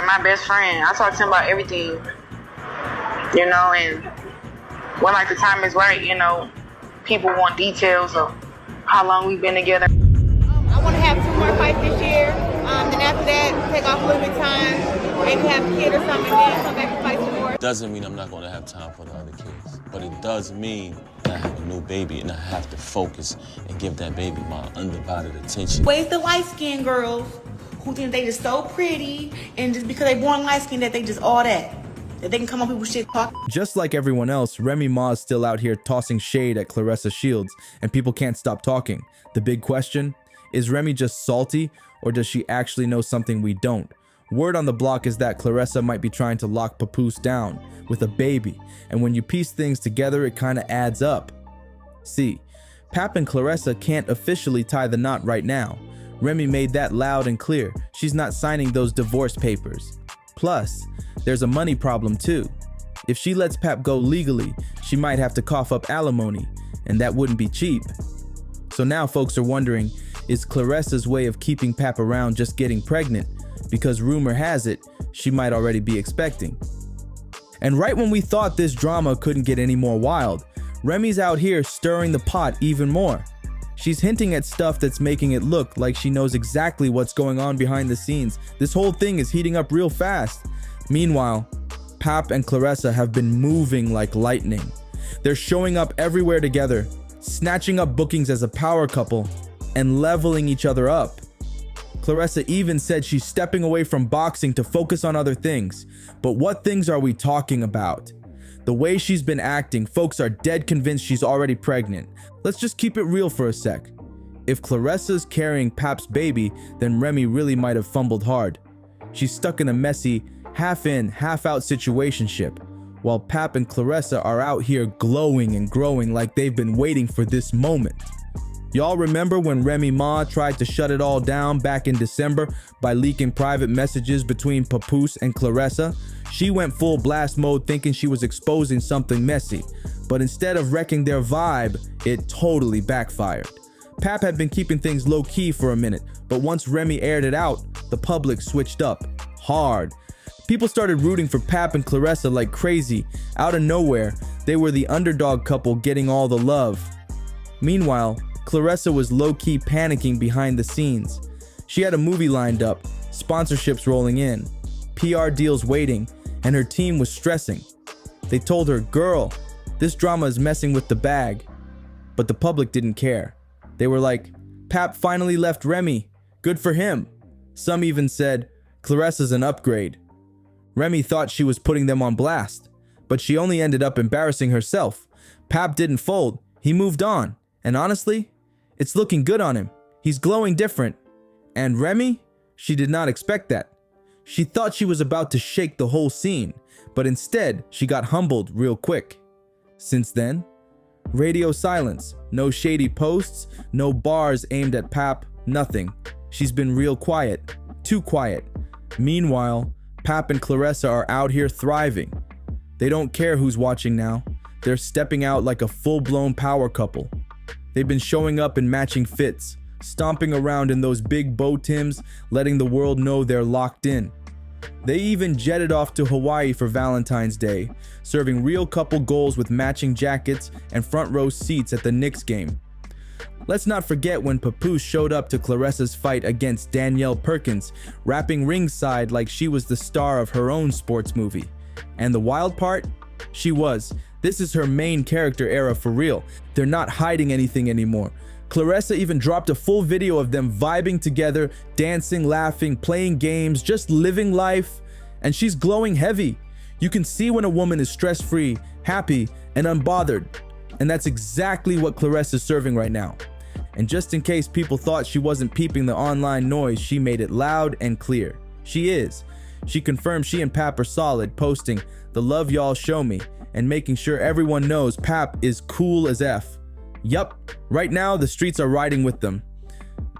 my best friend. I talk to him about everything, you know, and when like the time is right, you know, people want details of how long we've been together. I want to have 2 more fights this year. Then after that, take off a little bit of time, maybe have a kid or something, and then come back and fight some more. Doesn't mean I'm not going to have time for the other kids, but it does mean that I have a new baby and I have to focus and give that baby my undivided attention. Where's the light-skinned girls who think they just so pretty and just because they born light-skinned that they just all that they can come on people's shit talk? Just like everyone else, Remy Ma is still out here tossing shade at Claressa Shields, and people can't stop talking. The big question, is Remy just salty, or does she actually know something we don't? Word on the block is that Claressa might be trying to lock Papoose down with a baby, and when you piece things together, it kinda adds up. See, Pap and Claressa can't officially tie the knot right now. Remy made that loud and clear. She's not signing those divorce papers. Plus, there's a money problem too. If she lets Pap go legally, she might have to cough up alimony, and that wouldn't be cheap. So now folks are wondering, is Claressa's way of keeping Pap around just getting pregnant? Because rumor has it, she might already be expecting. And right when we thought this drama couldn't get any more wild, Remy's out here stirring the pot even more. She's hinting at stuff that's making it look like she knows exactly what's going on behind the scenes. This whole thing is heating up real fast. Meanwhile, Pap and Claressa have been moving like lightning. They're showing up everywhere together, snatching up bookings as a power couple, and leveling each other up. Claressa even said she's stepping away from boxing to focus on other things. But what things are we talking about? The way she's been acting, folks are dead convinced she's already pregnant. Let's just keep it real for a sec. If Claressa's carrying Pap's baby, then Remy really might have fumbled hard. She's stuck in a messy, half-in, half-out situationship, while Pap and Claressa are out here glowing and growing like they've been waiting for this moment. Y'all remember when Remy Ma tried to shut it all down back in December by leaking private messages between Papoose and Claressa? She went full blast mode thinking she was exposing something messy, but instead of wrecking their vibe, it totally backfired. Pap had been keeping things low-key for a minute, but once Remy aired it out, the public switched up hard. People started rooting for Pap and Claressa like crazy. Out of nowhere, they were the underdog couple getting all the love. Meanwhile, Claressa was low-key panicking behind the scenes. She had a movie lined up, sponsorships rolling in, PR deals waiting, and her team was stressing. They told her, "Girl, this drama is messing with the bag." But the public didn't care. They were like, "Pap finally left Remy. Good for him." Some even said, "Claressa's an upgrade." Remy thought she was putting them on blast, but she only ended up embarrassing herself. Pap didn't fold. He moved on. And honestly, it's looking good on him. He's glowing different. And Remy? She did not expect that. She thought she was about to shake the whole scene, but instead, she got humbled real quick. Since then, radio silence, no shady posts, no bars aimed at Pap, nothing. She's been real quiet, too quiet. Meanwhile, Pap and Claressa are out here thriving. They don't care who's watching now. They're stepping out like a full-blown power couple. They've been showing up in matching fits, stomping around in those big bow Tims, letting the world know they're locked in. They even jetted off to Hawaii for Valentine's Day, serving real couple goals with matching jackets and front row seats at the Knicks game. Let's not forget when Papoose showed up to Claressa's fight against Danielle Perkins, rapping ringside like she was the star of her own sports movie. And the wild part? She was. This is her main character era for real. They're not hiding anything anymore. Claressa even dropped a full video of them vibing together, dancing, laughing, playing games, just living life. And she's glowing heavy. You can see when a woman is stress-free, happy, and unbothered. And that's exactly what Claressa is serving right now. And just in case people thought she wasn't peeping the online noise, she made it loud and clear. She is. She confirmed she and Pap are solid, posting, "The love y'all show me," and making sure everyone knows Pap is cool as F. Yup, right now the streets are riding with them.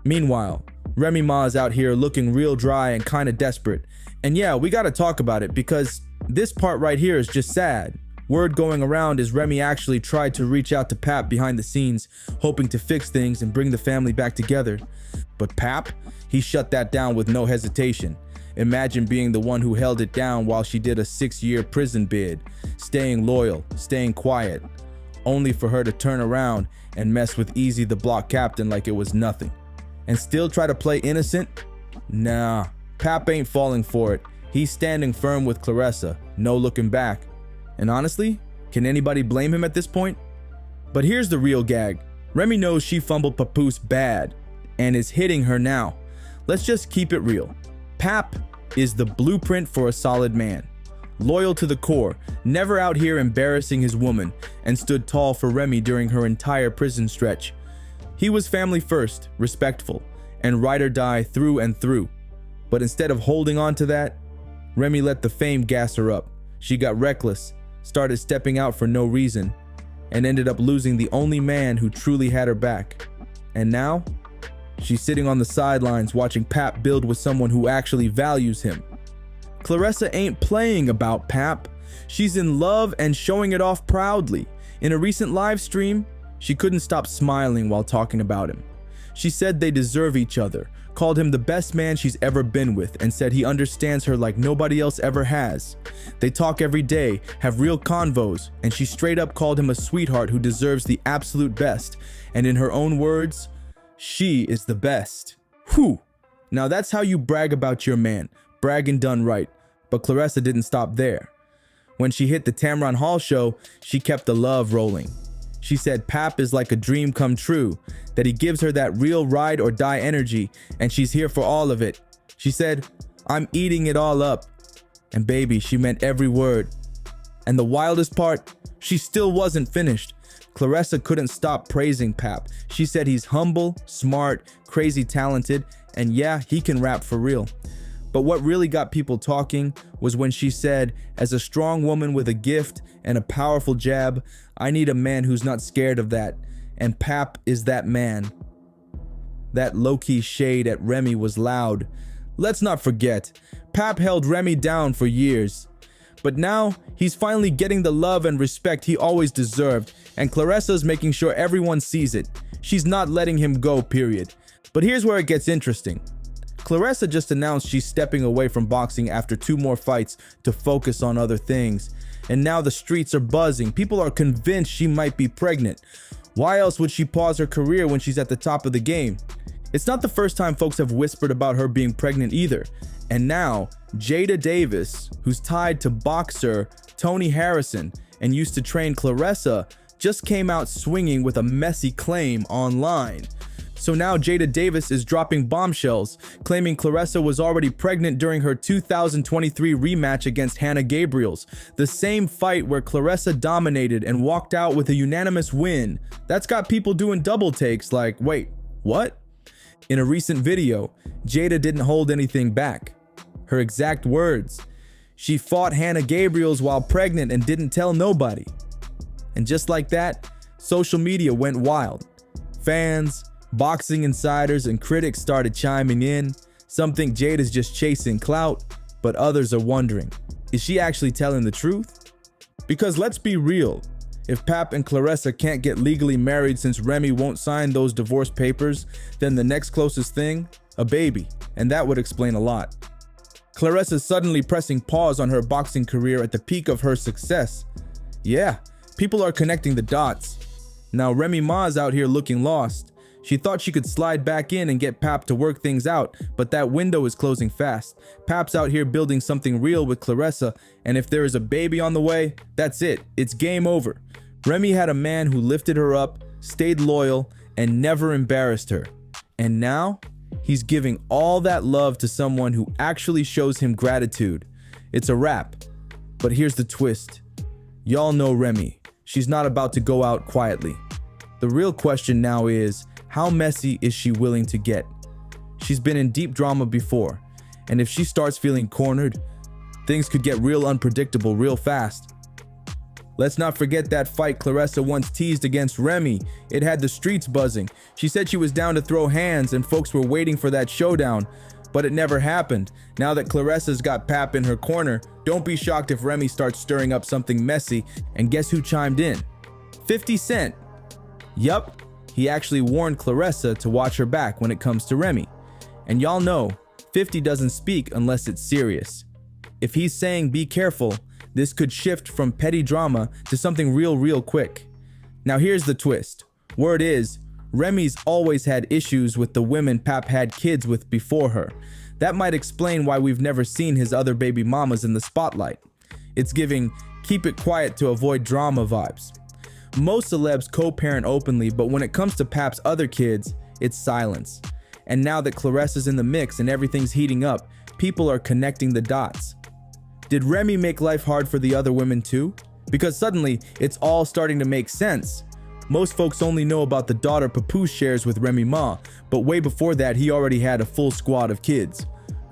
Meanwhile, Remy Ma is out here looking real dry and kinda desperate. And yeah, we gotta talk about it because this part right here is just sad. Word going around is Remy actually tried to reach out to Pap behind the scenes, hoping to fix things and bring the family back together. But Pap, he shut that down with no hesitation. Imagine being the one who held it down while she did a 6-year prison bid, staying loyal, staying quiet, only for her to turn around and mess with Easy the block captain like it was nothing. And still try to play innocent? Nah, Pap ain't falling for it. He's standing firm with Claressa, no looking back. And honestly, can anybody blame him at this point? But here's the real gag. Remy knows she fumbled Papoose bad and is hitting her now. Let's just keep it real. Pap is the blueprint for a solid man. Loyal to the core, never out here embarrassing his woman, and stood tall for Remy during her entire prison stretch. He was family first, respectful, and ride or die through and through. But instead of holding on to that, Remy let the fame gas her up. She got reckless, started stepping out for no reason, and ended up losing the only man who truly had her back. And now, she's sitting on the sidelines watching Pap build with someone who actually values him. Claressa ain't playing about Pap. She's in love and showing it off proudly. In a recent live stream, she couldn't stop smiling while talking about him. She said they deserve each other, called him the best man she's ever been with, and said he understands her like nobody else ever has. They talk every day, have real convos, and she straight up called him a sweetheart who deserves the absolute best. And in her own words, she is the best. Whew. Now that's how you brag about your man. Brag and done right. But Claressa didn't stop there. When she hit the Tamron Hall show, she kept the love rolling. She said Pap is like a dream come true, that he gives her that real ride or die energy, and she's here for all of it. She said, "I'm eating it all up." And baby, she meant every word. And the wildest part, she still wasn't finished. Claressa couldn't stop praising Pap. She said he's humble, smart, crazy talented, and yeah, he can rap for real. But what really got people talking was when she said, as a strong woman with a gift and a powerful jab, I need a man who's not scared of that. And Pap is that man. That low-key shade at Remy was loud. Let's not forget, Pap held Remy down for years. But now, he's finally getting the love and respect he always deserved, and Claressa's making sure everyone sees it. She's not letting him go, period. But here's where it gets interesting. Claressa just announced she's stepping away from boxing after 2 more fights to focus on other things. And now the streets are buzzing. People are convinced she might be pregnant. Why else would she pause her career when she's at the top of the game? It's not the first time folks have whispered about her being pregnant either. And now, Jada Davis, who's tied to boxer Tony Harrison and used to train Claressa, just came out swinging with a messy claim online. So now Jada Davis is dropping bombshells, claiming Claressa was already pregnant during her 2023 rematch against Hannah Gabriels, the same fight where Claressa dominated and walked out with a unanimous win. That's got people doing double takes like, wait, what? In a recent video, Jada didn't hold anything back. Her exact words, she fought Hannah Gabriels while pregnant and didn't tell nobody. And just like that, social media went wild. Fans, boxing insiders, and critics started chiming in. Some think Jada's just chasing clout, but others are wondering, is she actually telling the truth? Because let's be real, if Pap and Claressa can't get legally married since Remy won't sign those divorce papers, then the next closest thing, a baby, and that would explain a lot. Claressa's suddenly pressing pause on her boxing career at the peak of her success. Yeah, people are connecting the dots. Now Remy Ma's out here looking lost. She thought she could slide back in and get Pap to work things out, but that window is closing fast. Pap's out here building something real with Claressa, and if there is a baby on the way, that's it. It's game over. Remy had a man who lifted her up, stayed loyal, and never embarrassed her. And now, he's giving all that love to someone who actually shows him gratitude. It's a wrap. But here's the twist. Y'all know Remy. She's not about to go out quietly. The real question now is, how messy is she willing to get? She's been in deep drama before, and if she starts feeling cornered, things could get real unpredictable real fast. Let's not forget that fight Claressa once teased against Remy. It had the streets buzzing. She said she was down to throw hands and folks were waiting for that showdown, but it never happened. Now that Claressa's got Pap in her corner, don't be shocked if Remy starts stirring up something messy, and guess who chimed in? 50 Cent. Yup. He actually warned Claressa to watch her back when it comes to Remy. And y'all know, 50 doesn't speak unless it's serious. If he's saying be careful, this could shift from petty drama to something real quick. Now here's the twist. Word is, Remy's always had issues with the women Pap had kids with before her. That might explain why we've never seen his other baby mamas in the spotlight. It's giving keep it quiet to avoid drama vibes. Most celebs co-parent openly, but when it comes to Pap's other kids, it's silence. And now that Claressa's in the mix and everything's heating up, people are connecting the dots. Did Remy make life hard for the other women too? Because suddenly, it's all starting to make sense. Most folks only know about the daughter Papoose shares with Remy Ma, but way before that, he already had a full squad of kids.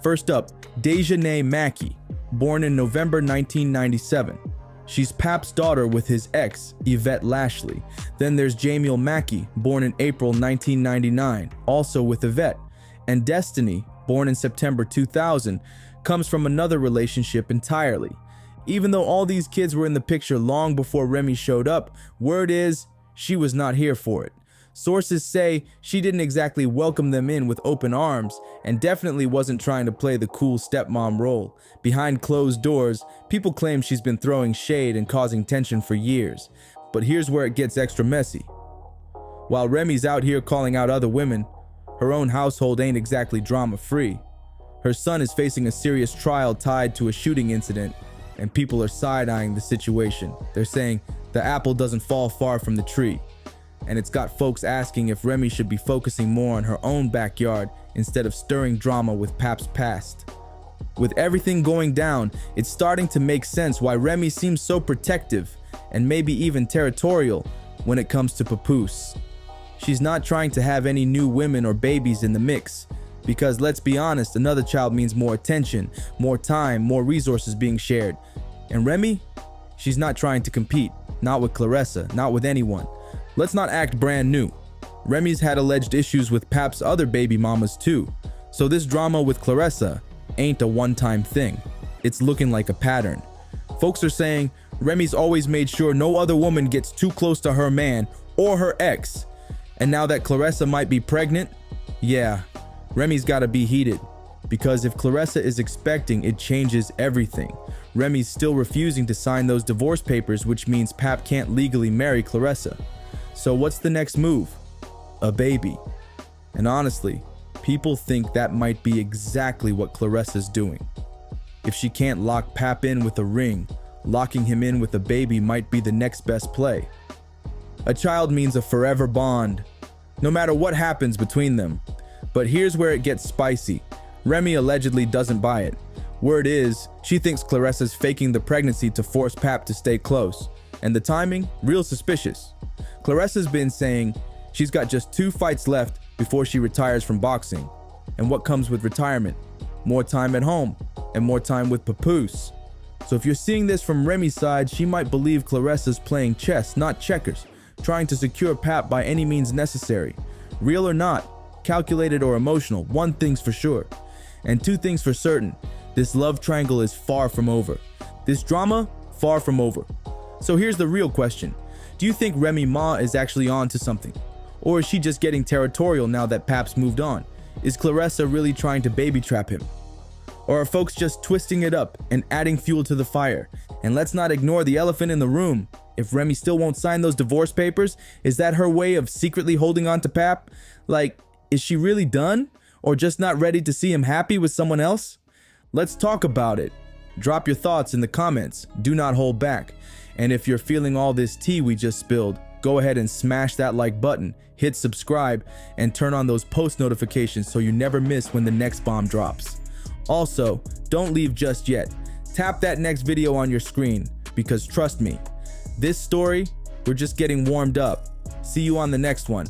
First up, Dejanay Mackey, born in November 1997. She's Pap's daughter with his ex, Yvette Lashley. Then there's Jamiel Mackey, born in April 1999, also with Yvette. And Destiny, born in September 2000, comes from another relationship entirely. Even though all these kids were in the picture long before Remy showed up, word is, she was not here for it. Sources say she didn't exactly welcome them in with open arms and definitely wasn't trying to play the cool stepmom role. Behind closed doors, people claim she's been throwing shade and causing tension for years. But here's where it gets extra messy. While Remy's out here calling out other women, her own household ain't exactly drama-free. Her son is facing a serious trial tied to a shooting incident, and people are side-eyeing the situation. They're saying the apple doesn't fall far from the tree. And it's got folks asking if Remy should be focusing more on her own backyard instead of stirring drama with Pap's past. With everything going down, it's starting to make sense why Remy seems so protective and maybe even territorial when it comes to Papoose. She's not trying to have any new women or babies in the mix, because let's be honest, another child means more attention, more time, more resources being shared. And Remy? She's not trying to compete, not with Claressa, not with anyone. Let's not act brand new. Remy's had alleged issues with Pap's other baby mamas too, so this drama with Claressa ain't a one-time thing. It's looking like a pattern. Folks are saying Remy's always made sure no other woman gets too close to her man or her ex. And now that Claressa might be pregnant, yeah, Remy's gotta be heated. Because if Claressa is expecting, it changes everything. Remy's still refusing to sign those divorce papers, which means Pap can't legally marry Claressa. So what's the next move? A baby. And honestly, people think that might be exactly what Claressa's doing. If she can't lock Pap in with a ring, locking him in with a baby might be the next best play. A child means a forever bond, no matter what happens between them. But here's where it gets spicy. Remy allegedly doesn't buy it. Word is, she thinks Claressa's faking the pregnancy to force Pap to stay close. And the timing, real suspicious. Claressa's been saying she's got just 2 fights left before she retires from boxing. And what comes with retirement? More time at home and more time with Papoose. So if you're seeing this from Remy's side, she might believe Claressa's playing chess, not checkers, trying to secure Pap by any means necessary. Real or not, calculated or emotional, one thing's for sure. And 2 things for certain, this love triangle is far from over. This drama, far from over. So here's the real question. Do you think Remy Ma is actually on to something? Or is she just getting territorial now that Pap's moved on? Is Claressa really trying to baby trap him? Or are folks just twisting it up and adding fuel to the fire? And let's not ignore the elephant in the room. If Remy still won't sign those divorce papers, is that her way of secretly holding on to Pap? Like, is she really done? Or just not ready to see him happy with someone else? Let's talk about it. Drop your thoughts in the comments. Do not hold back. And if you're feeling all this tea we just spilled, go ahead and smash that like button, hit subscribe, and turn on those post notifications so you never miss when the next bomb drops. Also, don't leave just yet. Tap that next video on your screen, because trust me, this story, we're just getting warmed up. See you on the next one.